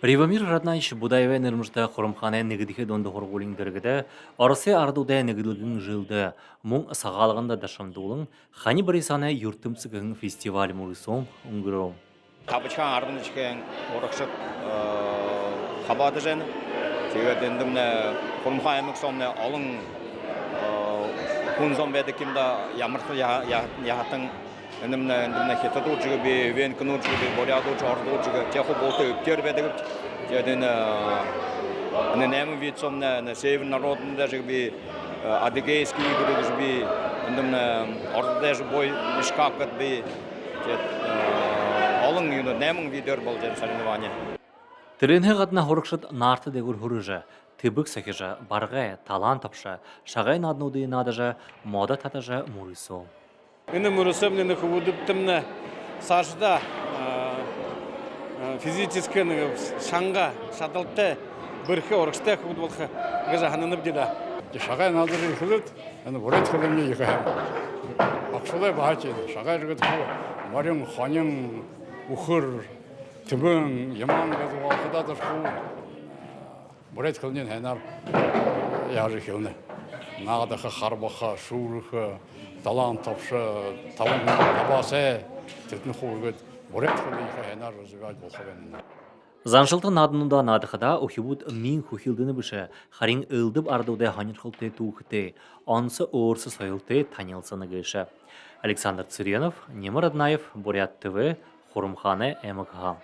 Ривамир Раднаич Будаеве нэрмжтэй хурамханы нэгдэхэд онд хургуулын дэргэдэ Оросын ардуудэ нэглүүлэн жилдэ мөн сагаалганда дашамдуулан хани барисаны юртымцгэн фестиваль мөрсөн өнгөрөв. Табачхан ардничхэн урагшд хабадажэн тэгээд эндэмнэ хурамхай аймаг сомны олон хүн зам байдаг юмда ямарх яхатан эндэмнэ хятадууд би венкнууд би борядууд ордууд техо болтой өптер байдаг тэгээд энэ нэм вид сомны север народында би адыгейский групп би эндэмнэ ордэж бой мишкакат би олон нэмэн видеор болж соревнования. Тэрэнхэ гадна хурагшд наартад эгүр хөрөж тэбэг сахиж баргай талант тавша шагай наднуудын надажа мода татажа мөрөсөө. Энэ мөрөсөм нэг хөвдөмнө сашда физически нэг шанга шадалтай бэрхэ урагштай хөвд болох гэж хананып дида. Шагай надрын хөлөд энэ бүрээд хөлөмний их хэм. Акшулай баач шагай рэгд марин хонин ухөр тэбэн яман гэдэг вахадад хуу бүрээд хөлний ханаар яаж хэлнэ. Наадах харбаха шүүрх талант тавш таван табасэ тэдний хуугээд бүрээд хөлний ханаар зөгээд болох юм. Заншылтын наднунда надахада охибуд мин хухилдыны бише харин ылдып ардуде ханирхылты тухте онсы орсы союлты танилсыны гыша. Александр Цыренов, Немар Аднаев, Бурят ТВ, Хурумхане МКХ.